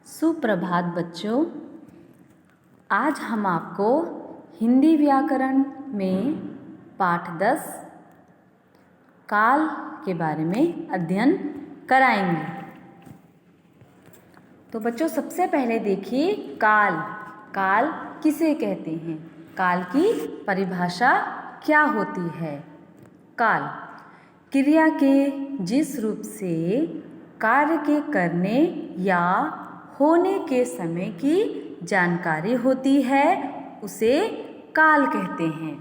सुप्रभात बच्चों। आज हम आपको हिंदी व्याकरण में पाठ 10 काल के बारे में अध्ययन कराएंगे। तो बच्चों सबसे पहले देखिए काल। काल किसे कहते हैं? काल की परिभाषा क्या होती है? काल क्रिया के जिस रूप से कार्य के करने या होने के समय की जानकारी होती है उसे काल कहते हैं।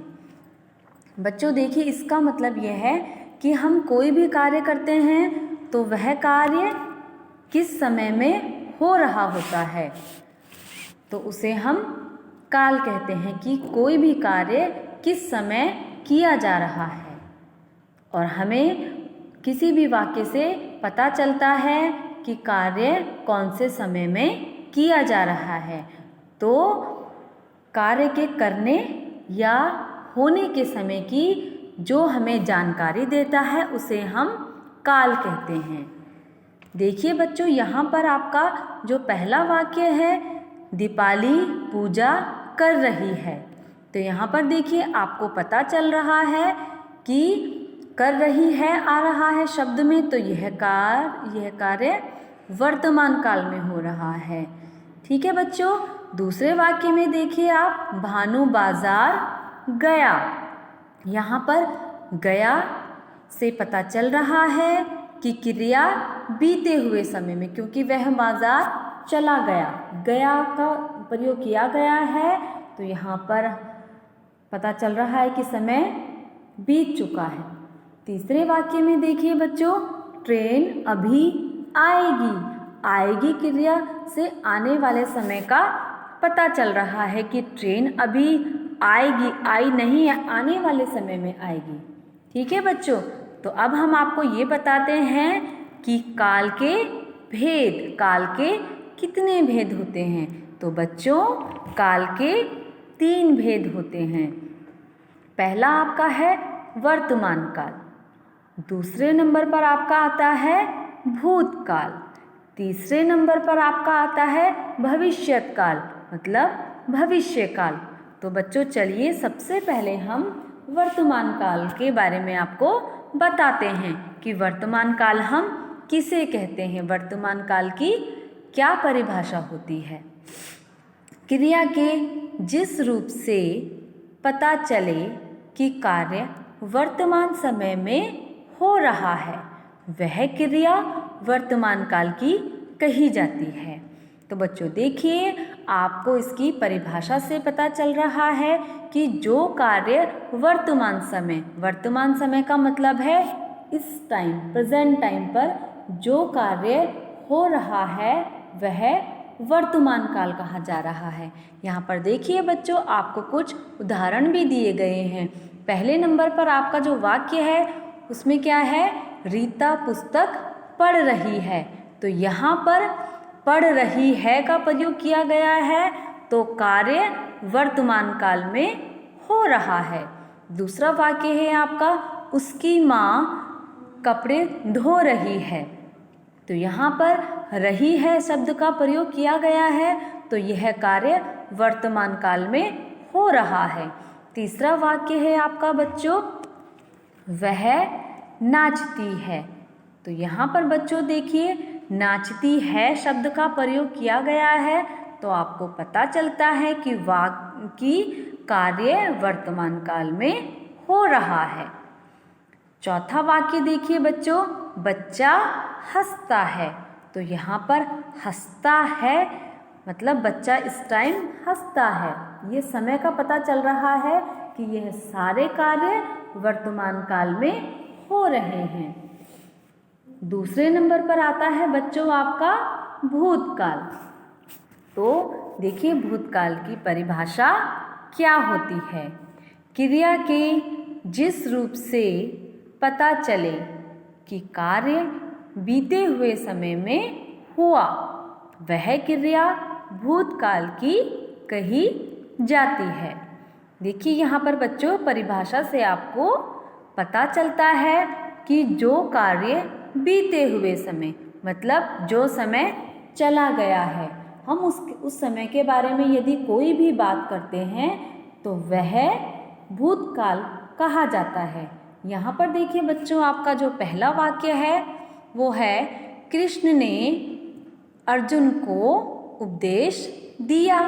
बच्चों देखिए, इसका मतलब यह है कि हम कोई भी कार्य करते हैं तो वह कार्य किस समय में हो रहा होता है तो उसे हम काल कहते हैं कि कोई भी कार्य किस समय किया जा रहा है। और हमें किसी भी वाक्य से पता चलता है कि कार्य कौन से समय में किया जा रहा है, तो कार्य के करने या होने के समय की जो हमें जानकारी देता है उसे हम काल कहते हैं। देखिए बच्चों, यहाँ पर आपका जो पहला वाक्य है, दीपाली पूजा कर रही है, तो यहाँ पर देखिए आपको पता चल रहा है कि कर रही है आ रहा है शब्द में, तो यह कार्य वर्तमान काल में हो रहा है। ठीक है बच्चों। दूसरे वाक्य में देखिए आप, भानु बाजार गया। यहाँ पर गया से पता चल रहा है कि क्रिया बीते हुए समय में, क्योंकि वह बाजार चला गया, गया का प्रयोग किया गया है, तो यहाँ पर पता चल रहा है कि समय बीत चुका है। तीसरे वाक्य में देखिए बच्चों, ट्रेन अभी आएगी। आएगी क्रिया से आने वाले समय का पता चल रहा है कि ट्रेन अभी आएगी, आई नहीं है, आने वाले समय में आएगी। ठीक है बच्चों। तो अब हम आपको ये बताते हैं कि काल के भेद, काल के कितने भेद होते हैं। तो बच्चों काल के 3 भेद होते हैं। पहला आपका है वर्तमान काल, दूसरे नंबर पर आपका आता है भूतकाल, तीसरे नंबर पर आपका आता है भविष्यत काल, मतलब भविष्य काल। तो बच्चों चलिए सबसे पहले हम वर्तमान काल के बारे में आपको बताते हैं कि वर्तमान काल हम किसे कहते हैं, वर्तमान काल की क्या परिभाषा होती है। क्रिया के जिस रूप से पता चले कि कार्य वर्तमान समय में हो रहा है वह क्रिया वर्तमान काल की कही जाती है। तो बच्चों देखिए, आपको इसकी परिभाषा से पता चल रहा है कि जो कार्य वर्तमान समय का मतलब है इस टाइम, प्रेजेंट टाइम पर जो कार्य हो रहा है वह वर्तमान काल कहा जा रहा है। यहाँ पर देखिए बच्चों, आपको कुछ उदाहरण भी दिए गए हैं। पहले नंबर पर आपका जो वाक्य है उसमें क्या है, रीता पुस्तक पढ़ रही है, तो यहाँ पर पढ़ रही है का प्रयोग किया गया है, तो कार्य वर्तमान काल में हो रहा है। दूसरा वाक्य है आपका, उसकी माँ कपड़े धो रही है, तो यहाँ पर रही है शब्द का प्रयोग किया गया है, तो यह कार्य वर्तमान काल में हो रहा है। तीसरा वाक्य है आपका बच्चों, वह नाचती है, तो यहाँ पर बच्चों देखिए नाचती है शब्द का प्रयोग किया गया है, तो आपको पता चलता है कि कार्य वर्तमान काल में हो रहा है। चौथा वाक्य देखिए बच्चों, बच्चा हंसता है, तो यहाँ पर हंसता है मतलब बच्चा इस टाइम हंसता है, ये समय का पता चल रहा है कि यह सारे कार्य वर्तमान काल में हो रहे हैं। दूसरे नंबर पर आता है बच्चों आपका भूतकाल। तो देखिए भूतकाल की परिभाषा क्या होती है। क्रिया के जिस रूप से पता चले कि कार्य बीते हुए समय में हुआ वह क्रिया भूतकाल की कही जाती है। देखिए यहाँ पर बच्चों परिभाषा से आपको पता चलता है कि जो कार्य बीते हुए समय, मतलब जो समय चला गया है। हम उस समय के बारे में यदि कोई भी बात करते हैं तो वह भूतकाल कहा जाता है। यहाँ पर देखिए बच्चों, आपका जो पहला वाक्य है वो है कृष्ण ने अर्जुन को उपदेश दिया।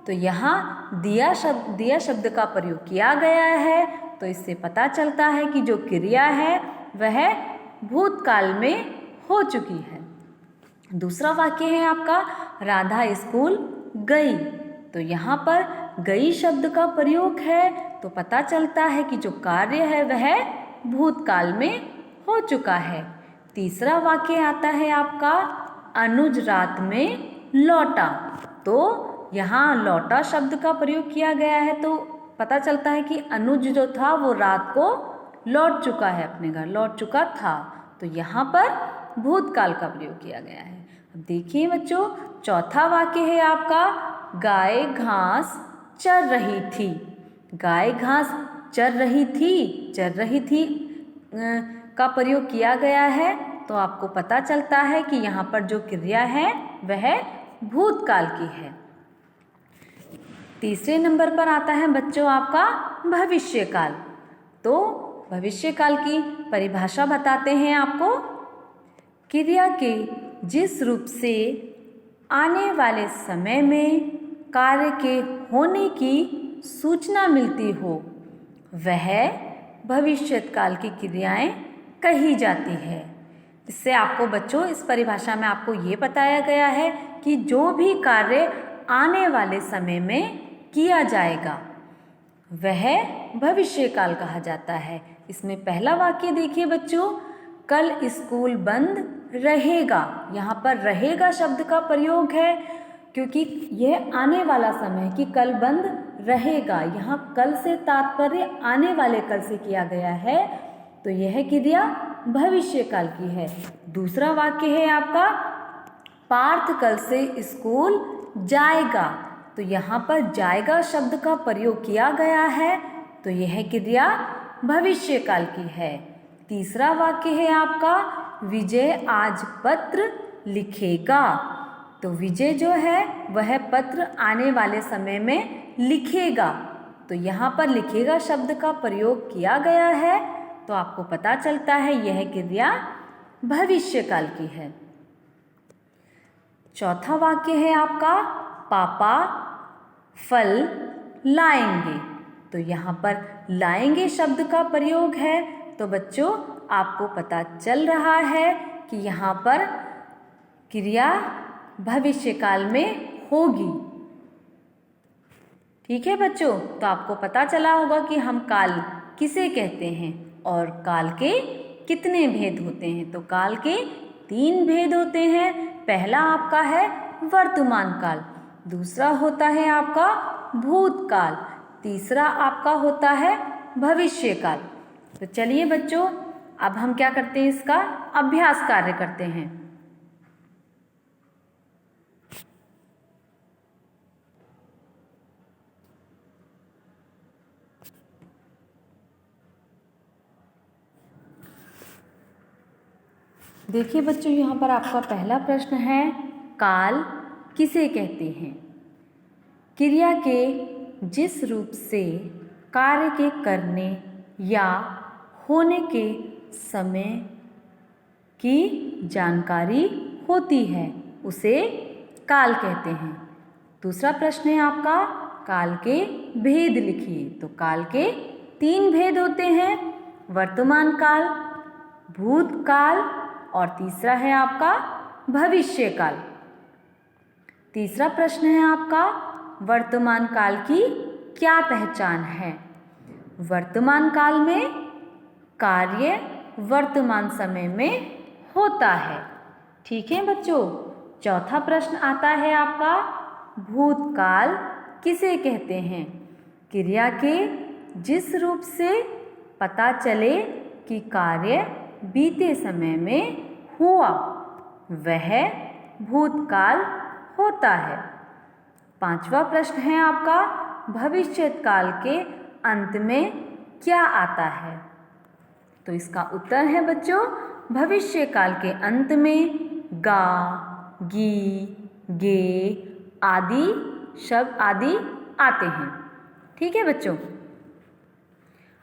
तो यहाँ दिया शब्द का प्रयोग किया गया है, तो इससे पता चलता है कि जो क्रिया है वह भूतकाल में हो चुकी है। दूसरा वाक्य है आपका राधा स्कूल गई। तो यहाँ पर गई शब्द का प्रयोग है, तो पता चलता है कि जो कार्य है वह भूतकाल में हो चुका है। तीसरा वाक्य आता है आपका अनुज रात में लौटा। तो यहाँ लौटा शब्द का प्रयोग किया गया है, तो पता चलता है कि अनुज जो था वो रात को लौट चुका है, अपने घर लौट चुका था। तो यहाँ पर भूतकाल का प्रयोग किया गया है। अब देखिए बच्चों, चौथा वाक्य है आपका गाय घास चर रही थी। गाय घास चर रही थी का प्रयोग किया गया है, तो आपको पता चलता है कि यहाँ पर जो क्रिया है वह भूतकाल की है। तीसरे नंबर पर आता है बच्चों आपका भविष्यकाल। तो भविष्यकाल की परिभाषा बताते हैं आपको। क्रिया के जिस रूप से आने वाले समय में कार्य के होने की सूचना मिलती हो वह भविष्यकाल की क्रियाएं कही जाती है। इससे आपको बच्चों, इस परिभाषा में आपको ये बताया गया है कि जो भी कार्य आने वाले समय में किया जाएगा वह भविष्यकाल कहा जाता है। इसमें पहला वाक्य देखिए बच्चों, कल स्कूल बंद रहेगा। यहाँ पर रहेगा शब्द का प्रयोग है, क्योंकि यह आने वाला समय कि कल बंद रहेगा। यहाँ कल से तात्पर्य आने वाले कल से किया गया है, तो यह क्रिया भविष्यकाल की है। दूसरा वाक्य है आपका पार्थ कल से स्कूल जाएगा। तो यहाँ पर जाएगा शब्द का प्रयोग किया गया है, तो यह क्रिया भविष्यकाल की है। तीसरा वाक्य है आपका विजय आज पत्र लिखेगा। तो विजय जो है वह पत्र आने वाले समय में लिखेगा। तो यहाँ पर लिखेगा शब्द का प्रयोग किया गया है, तो आपको पता चलता है यह क्रिया भविष्यकाल की है। चौथा वाक्य है आपका पापा फल लाएंगे। तो यहाँ पर लाएंगे शब्द का प्रयोग है, तो बच्चों आपको पता चल रहा है कि यहाँ पर क्रिया भविष्यकाल में होगी। ठीक है बच्चों, तो आपको पता चला होगा कि हम काल किसे कहते हैं और काल के कितने भेद होते हैं। तो काल के 3 भेद होते हैं। पहला आपका है वर्तमान काल, दूसरा होता है आपका भूतकाल, तीसरा आपका होता है भविष्यकाल। तो चलिए बच्चों, अब हम क्या करते हैं, इसका अभ्यास कार्य करते हैं। देखिए बच्चों, यहाँ पर आपका पहला प्रश्न है काल किसे कहते हैं। क्रिया के जिस रूप से कार्य के करने या होने के समय की जानकारी होती है उसे काल कहते हैं। दूसरा प्रश्न है आपका काल के भेद लिखिए। तो काल के 3 भेद होते हैं, वर्तमान काल, भूतकाल और तीसरा है आपका भविष्यकाल। तीसरा प्रश्न है आपका वर्तमान काल की क्या पहचान है। वर्तमान काल में कार्य वर्तमान समय में होता है। ठीक है बच्चों। चौथा प्रश्न आता है आपका भूतकाल किसे कहते हैं। क्रिया के जिस रूप से पता चले कि कार्य बीते समय में हुआ वह भूतकाल होता है। पांचवा प्रश्न है आपका भविष्यकाल के अंत में क्या आता है। तो इसका उत्तर है बच्चों भविष्यकाल के अंत में गा, गी, गे आदि शब्द आदि आते हैं। ठीक है बच्चों।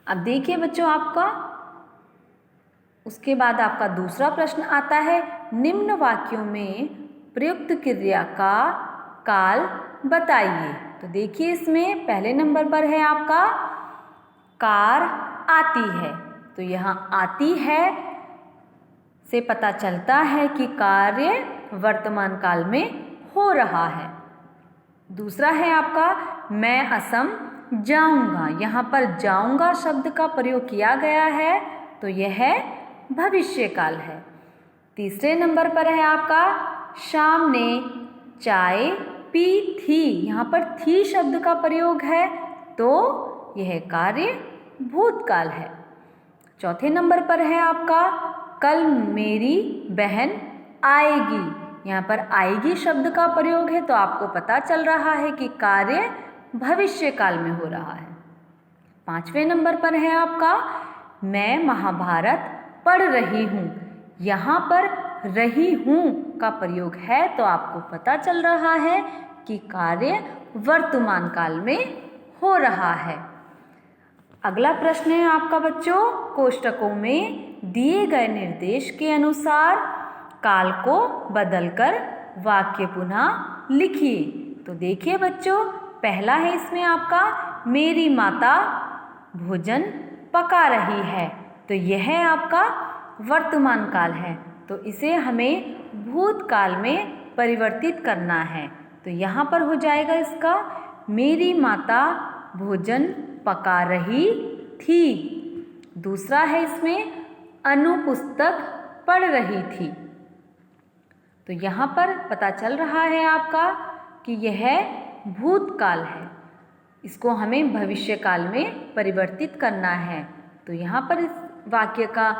अब देखिए बच्चों, आपका उसके बाद आपका दूसरा प्रश्न आता है, निम्न वाक्यों में प्रयुक्त क्रिया का काल बताइए। तो देखिए, इसमें पहले नंबर पर है आपका कार आती है। तो यहाँ आती है से पता चलता है कि कार्य वर्तमान काल में हो रहा है। दूसरा है आपका मैं असम जाऊंगा। यहाँ पर जाऊंगा शब्द का प्रयोग किया गया है, तो यह भविष्य काल है। तीसरे नंबर पर है आपका शाम ने चाय पी थी। यहाँ पर थी शब्द का प्रयोग है, तो यह कार्य भूतकाल है। चौथे नंबर पर है आपका कल मेरी बहन आएगी। यहाँ पर आएगी शब्द का प्रयोग है, तो आपको पता चल रहा है कि कार्य भविष्य काल में हो रहा है। पांचवें नंबर पर है आपका मैं महाभारत पढ़ रही हूँ। यहाँ पर रही हूँ का प्रयोग है, तो आपको पता चल रहा है कि कार्य वर्तमान काल में हो रहा है। अगला प्रश्न है आपका बच्चों, कोष्टकों में दिए गए निर्देश के अनुसार काल को बदलकर वाक्य पुनः लिखिए। तो देखिए बच्चों, पहला है इसमें आपका मेरी माता भोजन पका रही है। तो यह आपका वर्तमान काल है, तो इसे हमें भूतकाल में परिवर्तित करना है। तो यहाँ पर हो जाएगा इसका मेरी माता भोजन पका रही थी। दूसरा है इसमें अनु पुस्तक पढ़ रही थी। तो यहाँ पर पता चल रहा है आपका कि यह भूतकाल है, इसको हमें भविष्य काल में परिवर्तित करना है। तो यहाँ पर इस वाक्य का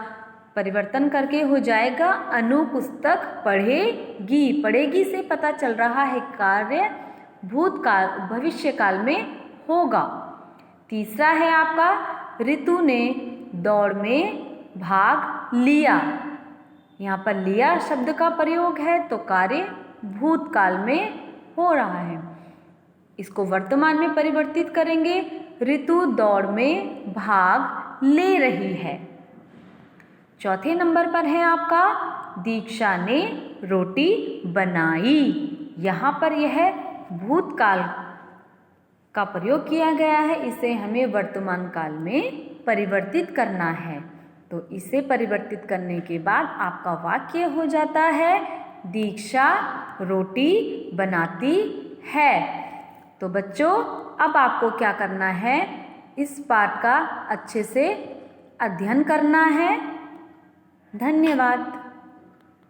परिवर्तन करके हो जाएगा अनु पुस्तक पढ़ेगी। पढ़ेगी से पता चल रहा है कार्य भूतकाल भविष्य काल में होगा। तीसरा है आपका ऋतु ने दौड़ में भाग लिया। यहाँ पर लिया शब्द का प्रयोग है, तो कार्य भूतकाल में हो रहा है। इसको वर्तमान में परिवर्तित करेंगे, ऋतु दौड़ में भाग ले रही है। चौथे नंबर पर है आपका दीक्षा ने रोटी बनाई। यहाँ पर यह भूतकाल का प्रयोग किया गया है, इसे हमें वर्तमान काल में परिवर्तित करना है। तो इसे परिवर्तित करने के बाद आपका वाक्य हो जाता है दीक्षा रोटी बनाती है। तो बच्चों, अब आपको क्या करना है, इस पाठ का अच्छे से अध्ययन करना है। धन्यवाद।